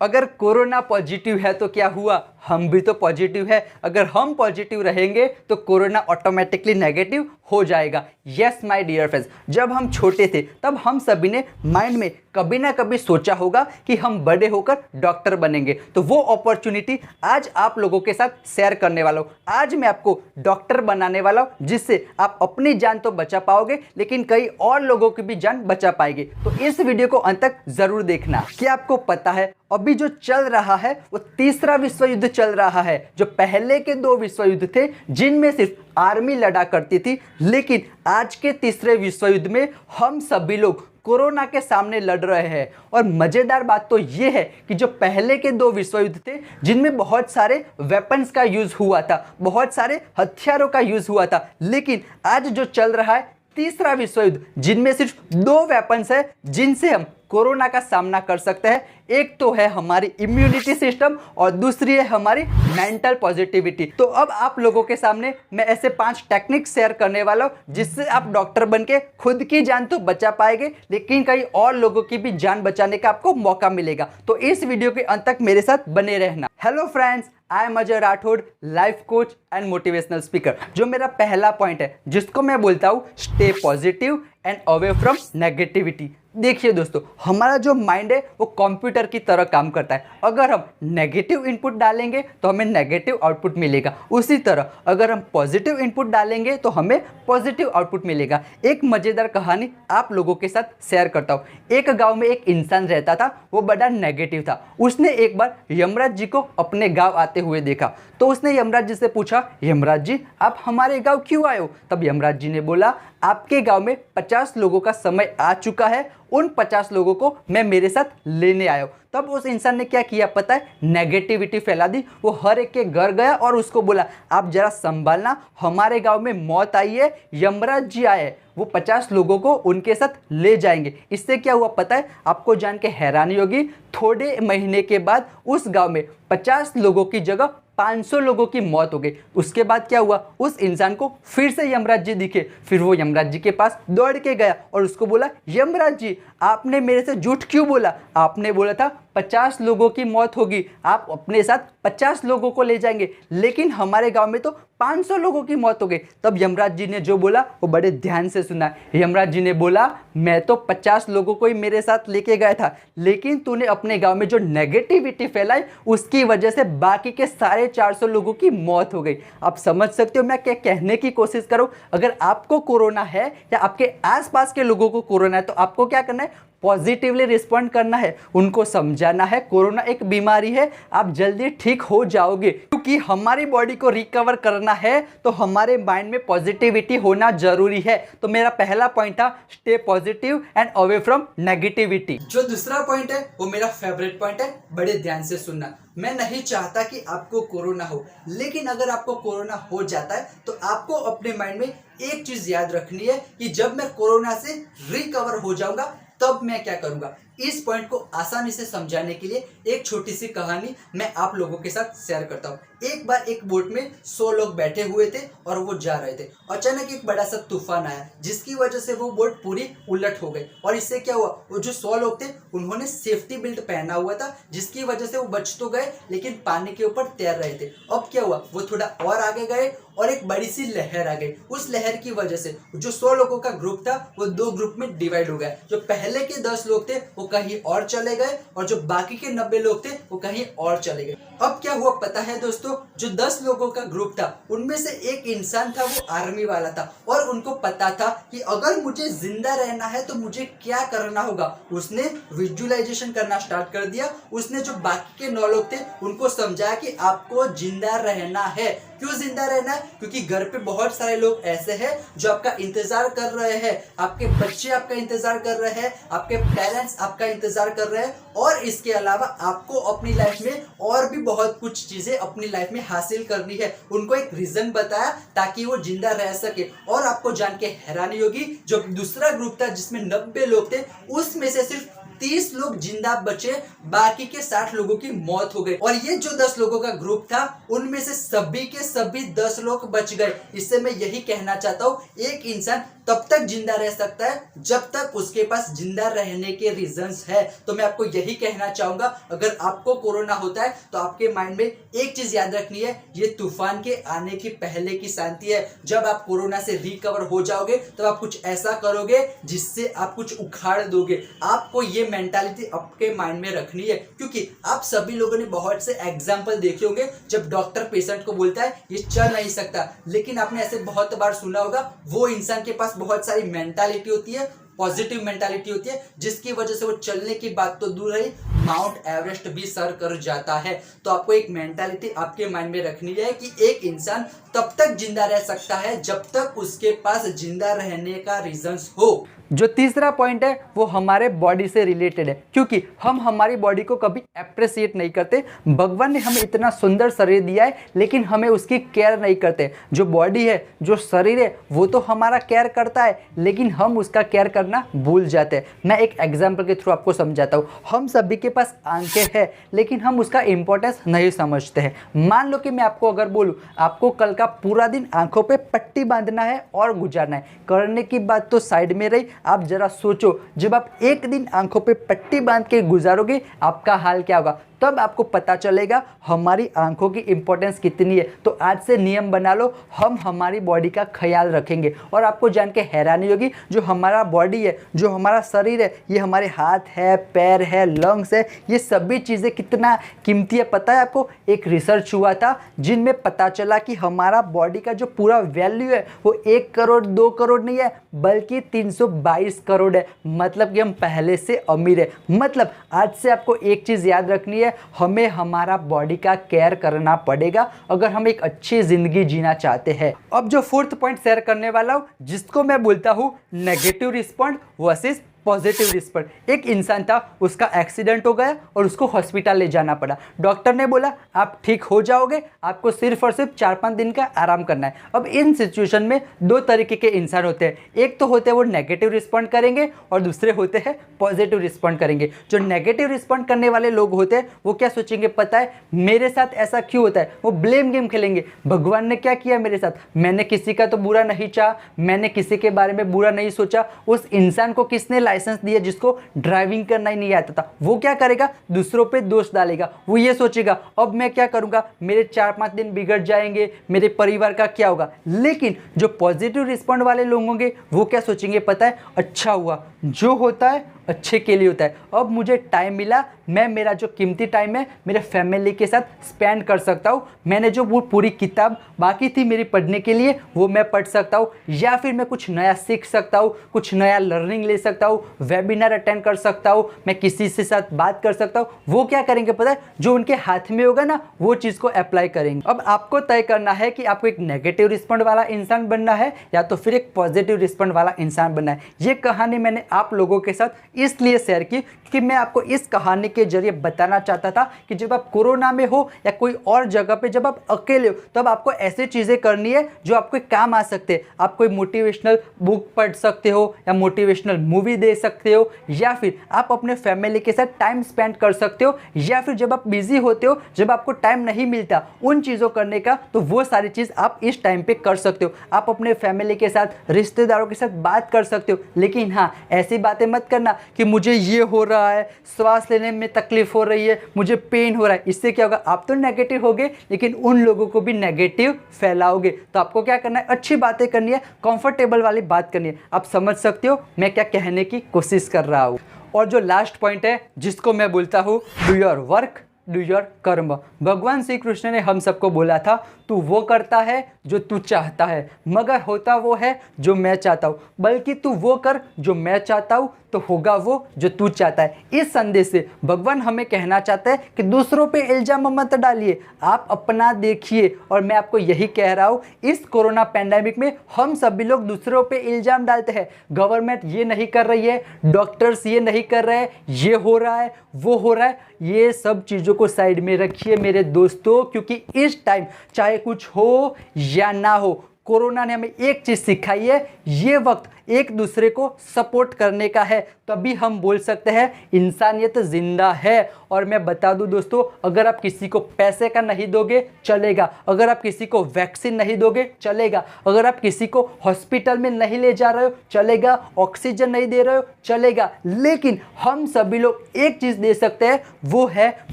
अगर corona positive है तो क्या हुआ, हम भी तो पॉजिटिव है। अगर हम पॉजिटिव रहेंगे तो कोरोना ऑटोमेटिकली नेगेटिव हो जाएगा। यस माय डियर फ्रेंड्स, जब हम छोटे थे तब हम सभी ने माइंड में कभी ना कभी सोचा होगा कि हम बड़े होकर डॉक्टर बनेंगे। तो वो अपॉर्चुनिटी आज आप लोगों के साथ शेयर करने वाला हूँ। आज मैं आपको डॉक्टर बनाने वाला हूँ जिससे आप अपनी जान तो बचा पाओगे लेकिन कई और लोगों की भी जान बचा पाएंगे। तो इस वीडियो को अंत तक जरूर देखना। क्या आपको पता है अभी जो चल रहा है वो तीसरा विश्व युद्ध चल रहा है। जो पहले के दो विश्व युद्ध थे जिनमें सिर्फ आर्मी लड़ा करती थी, लेकिन आज के तीसरे विश्व युद्ध में हम सभी लोग कोरोना के सामने लड़ रहे हैं। और मजेदार बात तो ये है कि जो पहले के दो विश्व युद्ध थे जिनमें बहुत सारे वेपन्स का यूज हुआ था, बहुत सारे हथियारों का यूज हुआ था, लेकिन आज जो चल रहा है तीसरा विश्व युद्ध जिनमें सिर्फ दो वेपन्स है जिनसे हम कोरोना का सामना कर सकते हैं। एक तो है हमारी इम्यूनिटी सिस्टम और दूसरी है हमारी मेंटल पॉजिटिविटी। तो अब आप लोगों के सामने मैं ऐसे 5 टेक्निक शेयर करने वाला हूं जिससे आप डॉक्टर बनके खुद की जान तो बचा पाएंगे लेकिन कई और लोगों की भी जान बचाने का आपको मौका मिलेगा। तो इस वीडियो के अंत तक मेरे साथ बने रहना। Hello friends, I am Ajay Rathore, life coach and motivational speaker. जो मेरा पहला पॉइंट है जिसको मैं बोलता हूँ stay positive and away from negativity. देखिए दोस्तों, हमारा जो माइंड है वो कंप्यूटर की तरह काम करता है। अगर हम नेगेटिव इनपुट डालेंगे तो हमें नेगेटिव आउटपुट मिलेगा, उसी तरह अगर हम पॉजिटिव इनपुट डालेंगे तो हमें पॉजिटिव आउटपुट मिलेगा। एक मज़ेदार कहानी आप लोगों के साथ शेयर करता हूँ। एक गांव में एक इंसान रहता था, वो बड़ा नेगेटिव था। उसने एक बार यमराज जी को अपने गाँव आते हुए देखा तो उसने यमराज जी से पूछा, यमराज जी आप हमारे गाँव क्यों आए हो? तब यमराज जी ने बोला, आपके गांव में 50 लोगों का समय आ चुका है, उन 50 लोगों को मैं मेरे साथ लेने आया हूं। तब उस इंसान ने क्या किया पता है? नेगेटिविटी फैला दी। वो हर एक के घर गया और उसको बोला, आप जरा संभालना, हमारे गांव में मौत आई है, यमराज जी आए हैं, वो 50 लोगों को उनके साथ ले जाएंगे। इससे क्या हुआ पता है? आपको जान के हैरानी होगी, थोड़े महीने के बाद उस गांव में 50 लोगों की जगह 500 लोगों की मौत हो गई। उसके बाद क्या हुआ? उस इंसान को फिर से यमराज जी दिखे। फिर वो यमराज जी के पास दौड़ के गया और उसको बोला, यमराज जी आपने मेरे से झूठ क्यों बोला? आपने बोला था 50 लोगों की मौत होगी, आप अपने साथ 50 लोगों को ले जाएंगे, लेकिन हमारे गांव में तो 500 लोगों की मौत हो गई। तब यमराज जी ने जो बोला वो बड़े ध्यान से सुना। यमराज जी ने बोला, मैं तो 50 लोगों को ही मेरे साथ लेके गया था, लेकिन तूने अपने गांव में जो नेगेटिविटी फैलाई उसकी वजह से बाकी के सारे 400 लोगों की मौत हो गई। आप समझ सकते हो मैं क्या कहने की कोशिश करूं? अगर आपको कोरोना है या आपके आसपास के लोगों को कोरोना है तो आपको क्या करना है? पॉजिटिवली रिस्पॉन्ड करना है, उनको समझाना है कोरोना एक बीमारी है, आप जल्दी ठीक हो जाओगे। क्योंकि हमारी बॉडी को रिकवर करना है तो हमारे माइंड में पॉजिटिविटी होना जरूरी है। तो मेरा पहला पॉइंट था stay positive and away from negativity. जो दूसरा पॉइंट है वो मेरा फेवरेट पॉइंट है, बड़े ध्यान से सुनना। मैं नहीं चाहता कि आपको कोरोना हो, लेकिन अगर आपको कोरोना हो जाता है तो आपको अपने माइंड में एक चीज याद रखनी है कि जब मैं कोरोना से रिकवर हो जाऊंगा तब मैं क्या करूंगा। इस पॉइंट को आसानी से समझाने के लिए एक छोटी सी कहानी मैं आप लोगों के साथ शेयर करता हूँ। एक बार एक बोट में 100 लोग बैठे हुए थे और वो जा रहे थे। अचानक एक बड़ा सा तूफान आया जिसकी वजह से वो बोट पूरी उलट हो गई। और इससे क्या हुआ, वो जो 100 लोग थे उन्होंने सेफ्टी बेल्ट पहना हुआ था जिसकी वजह से वो बच तो गए लेकिन पानी के ऊपर तैर रहे थे। अब क्या हुआ, वो थोड़ा और आगे गए और एक बड़ी सी लहर आ गई। उस लहर की वजह से जो 100 लोगों का ग्रुप था वो 2 ग्रुप में डिवाइड हो गया। जो पहले के 10 लोग थे वो कहीं और चले गए और जो बाकी के 90 लोग थे वो कहीं और चले गए। अब क्या हुआ पता है दोस्तों, जो 10 लोगों का ग्रुप था उनमें से एक इंसान था वो आर्मी वाला था और उनको पता था कि अगर मुझे जिंदा रहना है तो मुझे क्या करना होगा। उसने विजुअलाइजेशन करना स्टार्ट कर दिया। उसने जो बाकी के 9 लोग थे उनको समझाया कि आपको जिंदा रहना है। क्यों जिंदा रहना है? क्योंकि घर पे बहुत सारे लोग ऐसे हैं जो आपका इंतजार कर रहे हैं, आपके बच्चे आपका इंतजार कर रहे हैं, आपके पेरेंट्स आपका इंतजार कर रहे हैं, और इसके अलावा आपको अपनी लाइफ में और भी बहुत कुछ चीजें अपनी लाइफ में हासिल करनी है। उनको एक रीजन बताया ताकि वो जिंदा रह सके। और आपको जान के हैरानी होगी, जो दूसरा ग्रुप था जिसमें 90 लोग थे उसमें से सिर्फ 30 लोग जिंदा बचे, बाकी के 60 लोगों की मौत हो गई। और ये जो 10 लोगों का ग्रुप था उनमें से सभी के सभी 10 लोग बच गए। इससे मैं यही कहना चाहता हूँ, एक इंसान तब तक जिंदा रह सकता है जब तक उसके पास जिंदा रहने के रीजंस है। तो मैं आपको यही कहना चाहूंगा, अगर आपको कोरोना होता है तो आपके माइंड में एक चीज याद रखनी है, ये तूफान के आने की पहले की शांति है। जब आप कोरोना से रिकवर हो जाओगे तब आप कुछ ऐसा करोगे जिससे आप कुछ उखाड़ दोगे। आपको ये मेंटालिटी आपके माइंड में रखनी है, क्योंकि आप सभी लोगों ने बहुत से एग्जाम्पल देखे होंगे जब डॉक्टर पेशेंट को बोलता है ये चल नहीं सकता, लेकिन आपने ऐसे बहुत बार सुना होगा वो इंसान के पास बहुत सारी मेंटालिटी होती है, पॉजिटिव मेंटालिटी होती है, जिसकी वजह से वो चलने की बात तो दूर रही, माउंट एवरेस्ट भी सर कर जाता है। तो आपको एक मेंटालिटी आपके माइंड में रखनी है कि एक इंसान तब तक जिंदा रह सकता है जब तक उसके पास जिंदा रहने का रीजंस हो। जो तीसरा पॉइंट है वो हमारे बॉडी से रिलेटेड है, क्योंकि हम हमारी बॉडी को कभी अप्रिशिएट नहीं करते। भगवान ने हमें इतना सुंदर शरीर दिया है लेकिन हमें उसकी केयर नहीं करते। जो बॉडी है, जो शरीर है, वो तो हमारा केयर करता है लेकिन हम उसका केयर करना भूल जाते हैं। मैं एक एग्जाम्पल के थ्रू आपको समझाता हूँ। हम सभी के पास आंखें हैं लेकिन हम उसका इंपॉर्टेंस नहीं समझते हैं। मान लो कि मैं आपको अगर बोलूँ आपको कल का पूरा दिन आंखों पे पट्टी बांधना है और गुजारना है, करने की बात तो साइड में रही, आप जरा सोचो जब आप एक दिन आंखों पे पट्टी बांध के गुजारोगे आपका हाल क्या होगा। तब आपको पता चलेगा हमारी आंखों की इंपॉर्टेंस कितनी है। तो आज से नियम बना लो, हम हमारी बॉडी का ख्याल रखेंगे। और आपको जान के हैरानी होगी, जो हमारा बॉडी है, जो हमारा शरीर है, ये हमारे हाथ है, पैर है, लंग्स है, ये सभी चीज़ें कितना कीमती है पता है आपको। एक रिसर्च हुआ था जिनमें पता चला कि हमारा बॉडी का जो पूरा वैल्यू है वो 1 करोड़ 2 करोड़ नहीं है बल्कि 322 करोड़ है। मतलब कि हम पहले से अमीर है। मतलब आज से आपको एक चीज़ याद रखनी है, हमें हमारा बॉडी का केयर करना पड़ेगा अगर हम एक अच्छी जिंदगी जीना चाहते हैं। अब जो फोर्थ पॉइंट शेयर करने वाला हूं, जिसको मैं बोलता हूं negative respond versus positive respond. एक इंसान था, उसका एक्सीडेंट हो गया और उसको हॉस्पिटल ले जाना पड़ा। डॉक्टर ने बोला आप ठीक हो जाओगे, आपको सिर्फ और सिर्फ 4-5 दिन का आराम करना है। अब इन सिचुएशन में 2 तरीके के इंसान होते हैं। एक तो होते हैं वो नेगेटिव रिस्पॉन्ड करेंगे और दूसरे होते हैं पॉजिटिव रिस्पॉन्ड करेंगे। जो नेगेटिव रिस्पॉन्ड करने वाले लोग होते हैं वो क्या सोचेंगे पता है, मेरे साथ ऐसा क्यों होता है। वो ब्लेम गेम खेलेंगे, भगवान ने क्या किया मेरे साथ, मैंने किसी का तो बुरा नहीं चाहा, मैंने किसी के बारे में बुरा नहीं सोचा, उस इंसान को किसने लाइसेंस दिया जिसको ड्राइविंग करना ही नहीं आता था। वो क्या करेगा, दूसरों पे दोष डालेगा। वो ये सोचेगा अब मैं क्या करूंगा, मेरे 4-5 दिन बिगड़ जाएंगे, मेरे परिवार का क्या होगा। लेकिन जो पॉजिटिव रिस्पॉन्ड वाले लोग होंगे वो क्या सोचेंगे पता है, अच्छा हुआ, जो होता है अच्छे के लिए होता है। अब मुझे टाइम मिला, मैं मेरा जो कीमती टाइम है मेरे फैमिली के साथ स्पेंड कर सकता हूँ। मैंने जो वो पूरी किताब बाकी थी मेरी पढ़ने के लिए वो मैं पढ़ सकता हूँ, या फिर मैं कुछ नया सीख सकता हूँ, कुछ नया लर्निंग ले सकता हूँ, वेबिनार अटेंड कर सकता हूँ, मैं किसी से साथ बात कर सकता हूँ। वो क्या करेंगे पता है, जो उनके हाथ में होगा ना वो चीज़ को अप्लाई करेंगे। अब आपको तय करना है कि आपको एक नेगेटिव रिस्पॉन्ड वाला इंसान बनना है या तो फिर एक पॉजिटिव रिस्पॉन्ड वाला इंसान बनना है। ये कहानी मैंने आप लोगों के साथ इसलिए शेयर की क्योंकि मैं आपको इस कहानी के जरिए बताना चाहता था कि जब आप कोरोना में हो या कोई और जगह पे जब आप अकेले हो तब आपको ऐसी चीज़ें करनी है जो आपको काम आ सकते हैं। आप कोई मोटिवेशनल बुक पढ़ सकते हो या मोटिवेशनल मूवी देख सकते हो, या फिर आप अपने फैमिली के साथ टाइम स्पेंड कर सकते हो, या फिर जब आप बिजी होते हो, जब आपको टाइम नहीं मिलता उन चीज़ों करने का, तो वो सारी चीज़ आप इस टाइम पे कर सकते हो। आप अपने फैमिली के साथ, रिश्तेदारों के साथ बात कर सकते हो। लेकिन हाँ, ऐसी बातें मत करना कि मुझे ये हो रहा है, सांस लेने में तकलीफ हो रही है, मुझे पेन हो रहा है। इससे क्या होगा, आप तो नेगेटिव होगे लेकिन उन लोगों को भी नेगेटिव फैलाओगे। तो आपको क्या करना है, अच्छी बातें करनी है, कंफर्टेबल वाली बात करनी है। आप समझ सकते हो मैं क्या कहने की कोशिश कर रहा हूँ। और जो लास्ट पॉइंट है जिसको मैं बोलता हूँ, do your work do your कर्म। भगवान श्री कृष्ण ने हम सबको बोला था तू वो करता है जो तू चाहता है, मगर होता वो है जो मैं चाहता हूँ। बल्कि तू वो कर जो मैं चाहता हूँ तो होगा वो जो तू चाहता है। इस संदेश से भगवान हमें कहना चाहता है कि दूसरों पे इल्जाम मत डालिए, आप अपना देखिए। और मैं आपको यही कह रहा हूँ, इस कोरोना पैंडेमिक में हम सभी लोग दूसरों पे इल्जाम डालते हैं। गवर्नमेंट ये नहीं कर रही है, डॉक्टर्स ये नहीं कर रहे हैं, ये हो रहा है, वो हो रहा है। ये सब चीज़ों को साइड में रखिए मेरे दोस्तों, क्योंकि इस टाइम चाहे कुछ हो या ना हो, कोरोना ने हमें एक चीज़ सिखाई है, ये वक्त एक दूसरे को सपोर्ट करने का है, तभी हम बोल सकते हैं इंसानियत जिंदा है। और मैं बता दूं दोस्तों, अगर आप किसी को पैसे का नहीं दोगे चलेगा, अगर आप किसी को वैक्सीन नहीं दोगे चलेगा, अगर आप किसी को हॉस्पिटल में नहीं ले जा रहे हो चलेगा, ऑक्सीजन नहीं दे रहे हो चलेगा, लेकिन हम सभी लोग एक चीज़ दे सकते हैं, वो है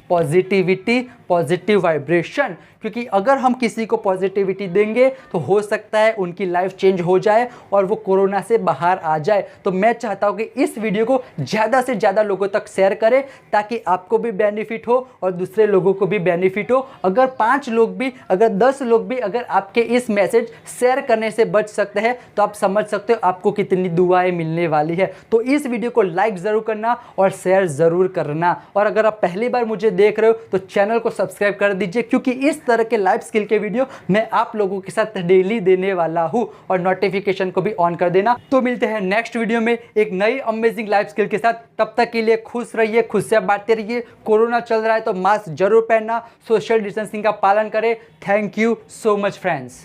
पॉजिटिविटी, पॉजिटिव वाइब्रेशन। क्योंकि अगर हम किसी को पॉजिटिविटी देंगे तो हो सकता है उनकी लाइफ चेंज हो जाए और वो कोरोना से बाहर आ जाए। तो मैं चाहता हूँ कि इस वीडियो को ज़्यादा से ज़्यादा लोगों तक शेयर करें, ताकि आपको भी बेनिफिट हो और दूसरे लोगों को भी बेनिफिट हो। अगर 5 लोग भी, अगर 10 लोग भी अगर आपके इस मैसेज शेयर करने से बच सकते हैं, तो आप समझ सकते हो आपको कितनी दुआएं मिलने वाली है। तो इस वीडियो को लाइक ज़रूर करना और शेयर ज़रूर करना। और अगर आप पहली बार मुझे देख रहे हो तो चैनल को सब्सक्राइब कर दीजिए, क्योंकि इस तरह के लाइफ स्किल के वीडियो मैं आप लोगों के साथ डेली देने वाला हूं। और नोटिफिकेशन को भी ऑन कर देना। तो मिलते हैं नेक्स्ट वीडियो में एक नई अमेजिंग लाइफ स्किल के साथ। तब तक के लिए खुश रहिए, खुशियां बांटते रहिए। कोरोना चल रहा है तो मास्क जरूर पहनना, सोशल डिस्टेंसिंग का पालन करें। Thank you so much friends.